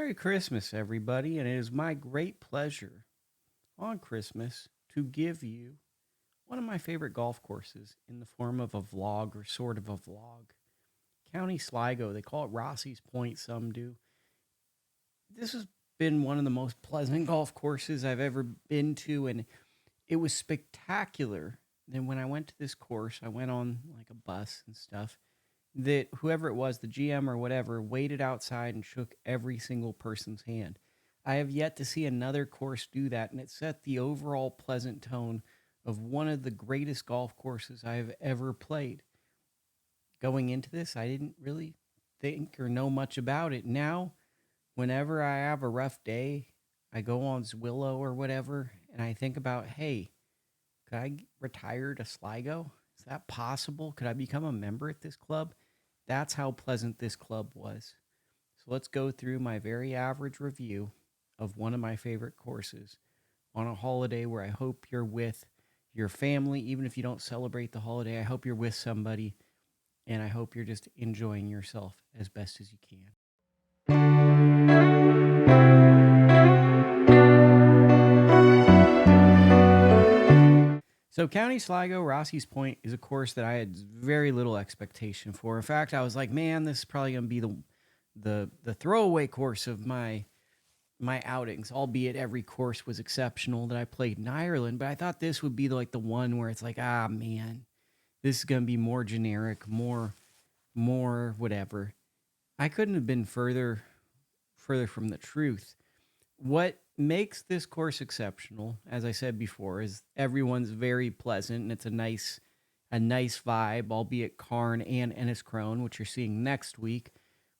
Merry Christmas, everybody, and it is my great pleasure on Christmas to give you one of my favorite golf courses in the form of a vlog or sort of a vlog. County Sligo, they call it Rossi's Point, some do. This has been one of the most pleasant golf courses I've ever been to, and it was spectacular. Then when I went to this course, I went on like a bus and stuff. That whoever it was, the GM or whatever, waited outside and shook every single person's hand. I have yet to see another course do that, and it set the overall pleasant tone of one of the greatest golf courses I have ever played. Going into this, I didn't really think or know much about it. Now, whenever I have a rough day, I go on Zwillow or whatever, and I think about, hey, could I retire to Sligo? Is that possible? Could I become a member at this club? That's how pleasant this club was. So let's go through my very average review of one of my favorite courses on a holiday where I hope you're with your family. Even if you don't celebrate the holiday, I hope you're with somebody, and I hope you're just enjoying yourself as best as you can. So County Sligo, Rossi's Point is a course that I had very little expectation for. In fact, I was like, man, this is probably going to be the throwaway course of my outings, albeit every course was exceptional that I played in Ireland. But I thought this would be like the one where it's like, ah, man, this is going to be more generic, more whatever. I couldn't have been further from the truth. What makes this course exceptional, as I said before, is everyone's very pleasant and it's a nice vibe, albeit Carn and Enniscrone, which you're seeing next week,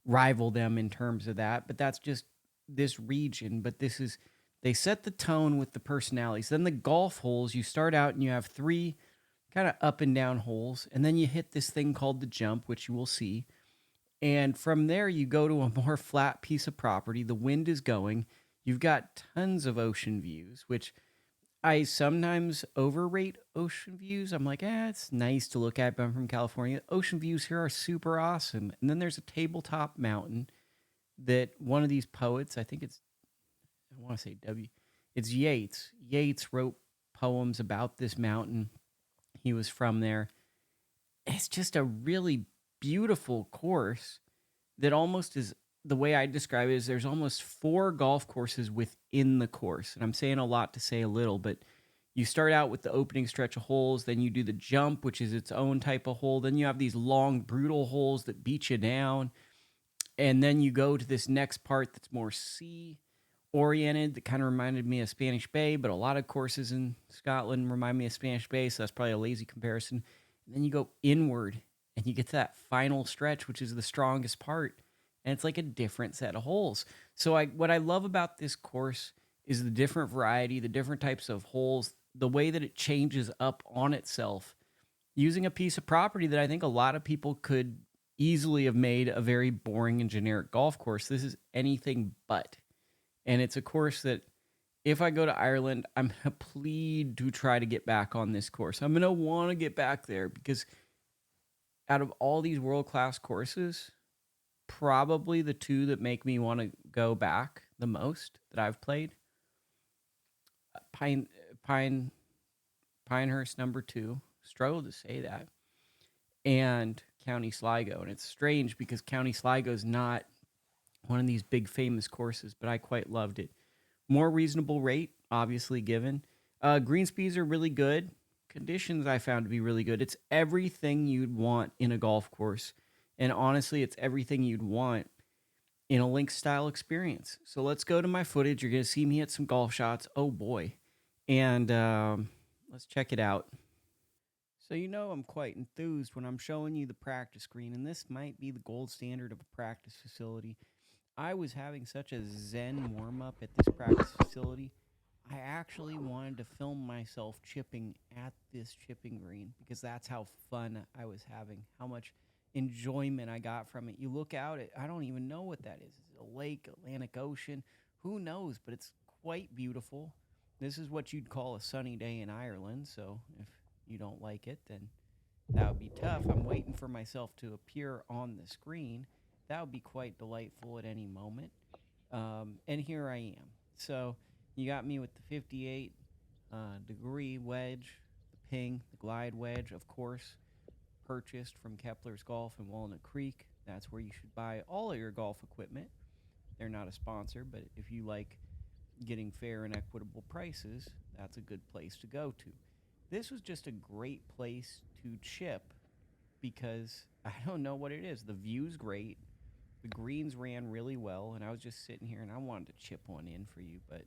rival them in terms of that. But that's just this region. But they set the tone with the personalities. Then the golf holes, you start out and you have three kind of up and down holes, and then you hit this thing called the jump, which you will see. And from there, you go to a more flat piece of property. The wind is going. You've got tons of ocean views, which I sometimes overrate ocean views. I'm like, it's nice to look at, but I'm from California. Ocean views here are super awesome. And then there's a tabletop mountain that one of these poets, I want to say it's Yeats. Yeats wrote poems about this mountain. He was from there. It's just a really beautiful course that almost is the way I describe it is there's almost four golf courses within the course. And I'm saying a lot to say a little, but you start out with the opening stretch of holes, then you do the jump, which is its own type of hole. Then you have these long, brutal holes that beat you down. And then you go to this next part that's more sea oriented, that kind of reminded me of Spanish Bay, but a lot of courses in Scotland remind me of Spanish Bay, so that's probably a lazy comparison. And then you go inward and you get to that final stretch, which is the strongest part, and it's like a different set of holes. So what I love about this course is the different variety, the different types of holes, the way that it changes up on itself, using a piece of property that I think a lot of people could easily have made a very boring and generic golf course. This is anything but. And it's a course that if I go to Ireland, I'm going to plead to try to get back on this course. I'm going to want to get back there because out of all these world-class courses, probably the two that make me want to go back the most that I've played, Pine Pinehurst number 2, struggle to say that, and County Sligo. And it's strange because County Sligo is not one of these big famous courses, but I quite loved it. More reasonable rate, obviously given. Green speeds are really good. Conditions I found to be really good. It's everything you'd want in a golf course. And honestly, it's everything you'd want in a link style experience. So let's go to my footage. You're going to see me hit some golf shots. Oh boy. And let's check it out. So I'm quite enthused when I'm showing you the practice green, and this might be the gold standard of a practice facility. I was having such a zen warm-up at this practice facility. I actually wanted to film myself chipping at this chipping green because that's how fun I was having, how much enjoyment I got from it. You look out at, I don't even know what that is. Is it a lake, Atlantic Ocean? Who knows, but it's quite beautiful. This is what you'd call a sunny day in Ireland, so if you don't like it, then that would be tough. I'm waiting for myself to appear on the screen. That would be quite delightful at any moment. And here I am. So you got me with the 58 degree wedge, the ping, the glide wedge, of course, purchased from Kepler's Golf in Walnut Creek. That's where you should buy all of your golf equipment. They're not a sponsor, but if you like getting fair and equitable prices, that's a good place to go to. This was just a great place to chip because I don't know what it is. The view's great. The greens ran really well, and I was just sitting here and I wanted to chip one in for you, but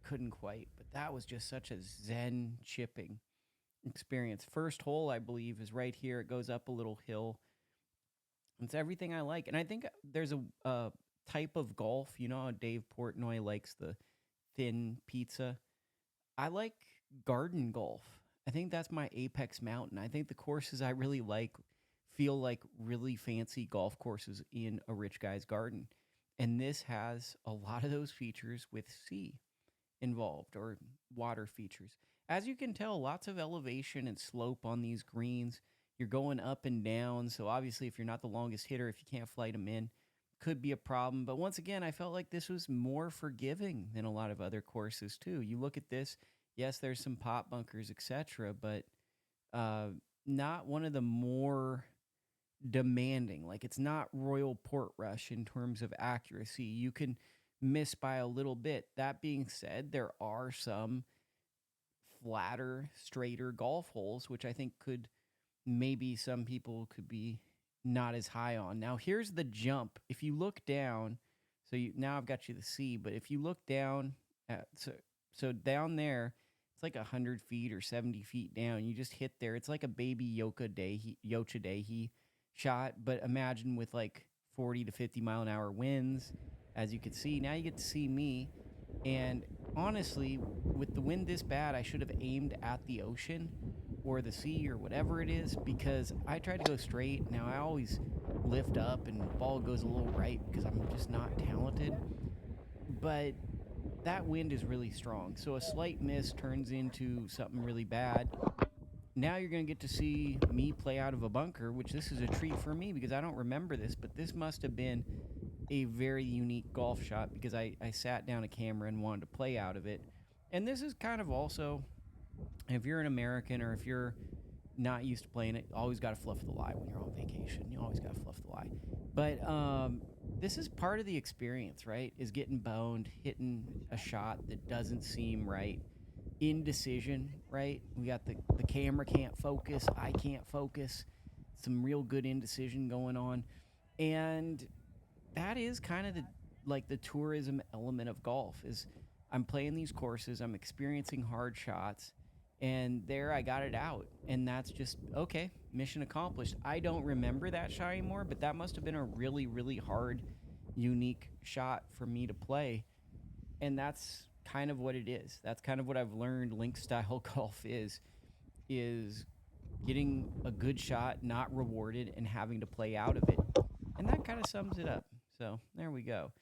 couldn't quite. But that was just such a zen chipping experience. First hole, I believe, is right here. It goes up a little hill. It's everything I like. And I think there's a type of golf, you know how Dave Portnoy likes the thin pizza? I like garden golf. I think that's my apex mountain. I think the courses I really like feel like really fancy golf courses in a rich guy's garden. And this has a lot of those features with sea involved or water features. As you can tell, lots of elevation and slope on these greens. You're going up and down. So obviously, if you're not the longest hitter, if you can't flight them in, could be a problem. But once again, I felt like this was more forgiving than a lot of other courses too. You look at this, yes, there's some pot bunkers, etc., but not one of the more demanding. Like it's not Royal Portrush in terms of accuracy. You can miss by a little bit. That being said, there are some flatter, straighter golf holes, which I think could maybe some people could be not as high on. Now, here's the jump. If you look down, now I've got you to see, but if you look down at so down there, it's like 100 feet or 70 feet down. You just hit there. It's like a baby Yochadehi shot, but imagine with like 40 to 50 mile an hour winds. As you can see, now you get to see me. And honestly, with the wind this bad, I should have aimed at the ocean or the sea or whatever it is, because I tried to go straight. Now, I always lift up and the ball goes a little right because I'm just not talented. But that wind is really strong. So a slight miss turns into something really bad. Now you're going to get to see me play out of a bunker, which this is a treat for me because I don't remember this, but this must have been a very unique golf shot because I sat down a camera and wanted to play out of it. And this is kind of also, if you're an American or if you're not used to playing it, always got to fluff the lie when you're on vacation. You always got to fluff the lie. But this is part of the experience, right? Is getting boned, hitting a shot that doesn't seem right. Indecision, right? We got the camera can't focus. I can't focus. Some real good indecision going on. And that is kind of the tourism element of golf is I'm playing these courses, I'm experiencing hard shots, and there I got it out. And that's just, okay, mission accomplished. I don't remember that shot anymore, but that must have been a really, really hard, unique shot for me to play. And that's kind of what it is. That's kind of what I've learned link style golf is getting a good shot, not rewarded, and having to play out of it. And that kind of sums it up. So there we go.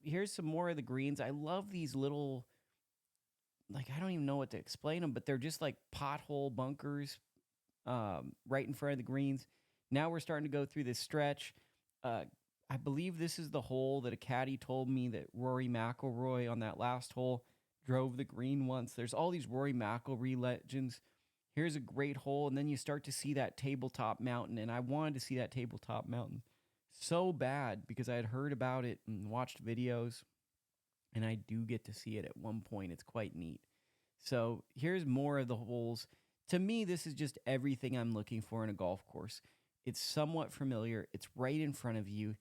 Here's some more of the greens. I love these little, like, I don't even know what to explain them, but they're just like pothole bunkers right in front of the greens. Now we're starting to go through this stretch. I believe this is the hole that a caddy told me that Rory McIlroy on that last hole drove the green once. There's all these Rory McIlroy legends. Here's a great hole, and then you start to see that tabletop mountain, and I wanted to see that tabletop mountain so bad because I had heard about it and watched videos, and I do get to see it at one point. It's quite neat. So here's more of the holes. To me, this is just everything I'm looking for in a golf course. It's somewhat familiar. It's right in front of you,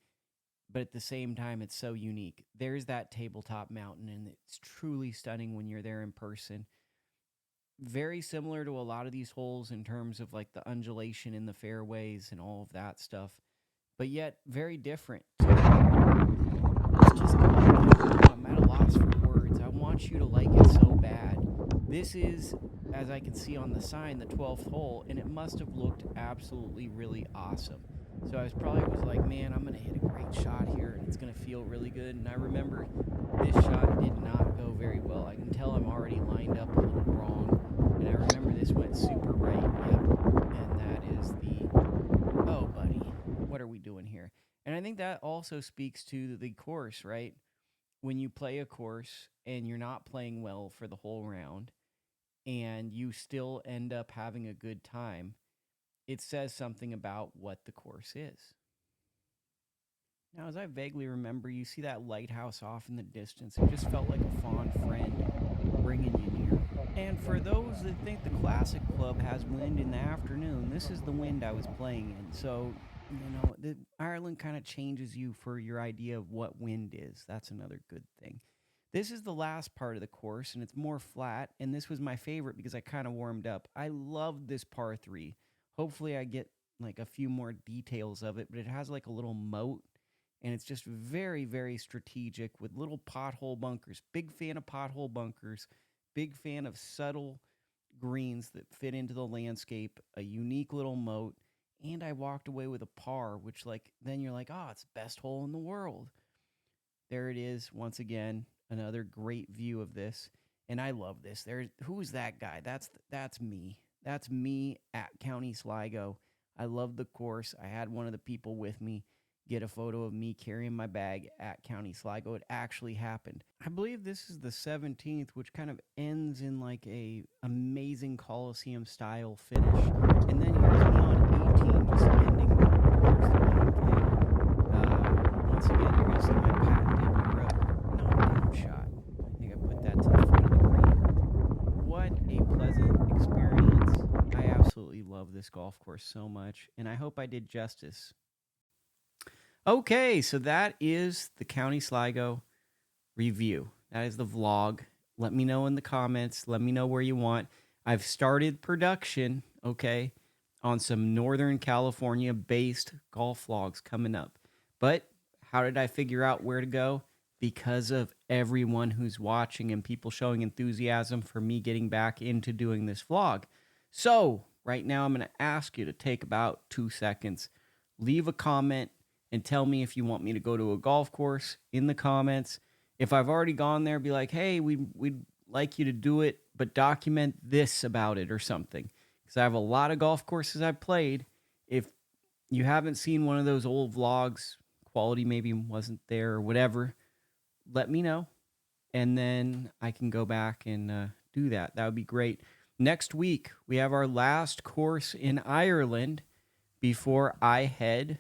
but at the same time, it's so unique. There's that tabletop mountain, and it's truly stunning when you're there in person. Very similar to a lot of these holes in terms of like the undulation in the fairways and all of that stuff, but yet very different. It's just, I'm at a loss for words. I want you to like it so bad. This is, as I can see on the sign, the 12th hole, and it must have looked absolutely really awesome. So I was like, man, I'm going to hit a great shot here, and it's going to feel really good. And I remember this shot did not go very well. I can tell I'm already lined up a little wrong. And I remember this went super right. Yep. And that is oh, buddy, what are we doing here? And I think that also speaks to the course, right? When you play a course and you're not playing well for the whole round and you still end up having a good time, it says something about what the course is. Now, as I vaguely remember, you see that lighthouse off in the distance. It just felt like a fond friend bringing you near. And for those that think the Classic Club has wind in the afternoon, this is the wind I was playing in. So, Ireland kind of changes you for your idea of what wind is. That's another good thing. This is the last part of the course, and it's more flat. And this was my favorite because I kind of warmed up. I loved this par three. Hopefully, I get like a few more details of it, but it has like a little moat, and it's just very, very strategic with little pothole bunkers. Big fan of pothole bunkers. Big fan of subtle greens that fit into the landscape, a unique little moat, and I walked away with a par, which like then you're like, oh, it's the best hole in the world. There it is, once again, another great view of this. And I love this. Who's that guy? That's me. That's me at County Sligo. I love the course. I had one of the people with me get a photo of me carrying my bag at County Sligo. It actually happened. I believe this is the 17th, which kind of ends in like a amazing Coliseum style finish. And then here's me on 18, just ending towards the lake. And once again, you're gonna see my patented knockdown shot. I think I put that to the front of the green. What a pleasant experience. I absolutely love this golf course so much, and I hope I did justice. Okay, so that is the County Sligo review. That is the vlog. Let me know in the comments. Let me know where you want. I've started production, okay, on some Northern California based golf vlogs coming up. But how did I figure out where to go? Because of everyone who's watching and people showing enthusiasm for me getting back into doing this vlog. So right now I'm going to ask you to take about 2 seconds, leave a comment, and tell me if you want me to go to a golf course in the comments. If I've already gone there, be like, hey, we'd like you to do it, but document this about it or something. Because I have a lot of golf courses I've played. If you haven't seen one of those old vlogs, quality maybe wasn't there or whatever, let me know. And then I can go back and do that. That would be great. Next week, we have our last course in Ireland before I head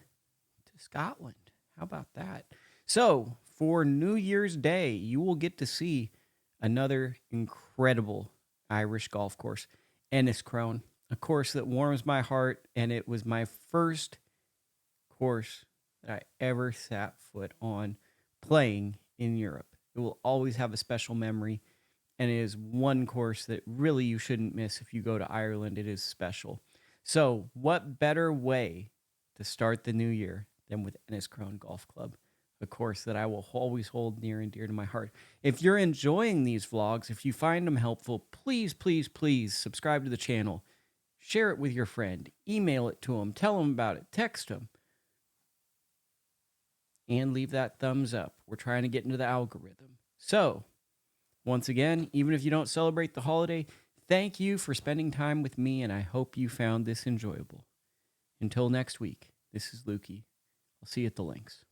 to Scotland. How about that? So, for New Year's Day, you will get to see another incredible Irish golf course, Enniscrone, a course that warms my heart, and it was my first course that I ever sat foot on playing in Europe. It will always have a special memory, and it is one course that really you shouldn't miss if you go to Ireland. It is special. So, what better way to start the new year than with Enniscrone Golf Club, a course that I will always hold near and dear to my heart. If you're enjoying these vlogs, if you find them helpful, please, please, please subscribe to the channel. Share it with your friend. Email it to them. Tell them about it. Text them. And leave that thumbs up. We're trying to get into the algorithm. So, once again, even if you don't celebrate the holiday, thank you for spending time with me, and I hope you found this enjoyable. Until next week, this is Lukie. I'll see you at the links.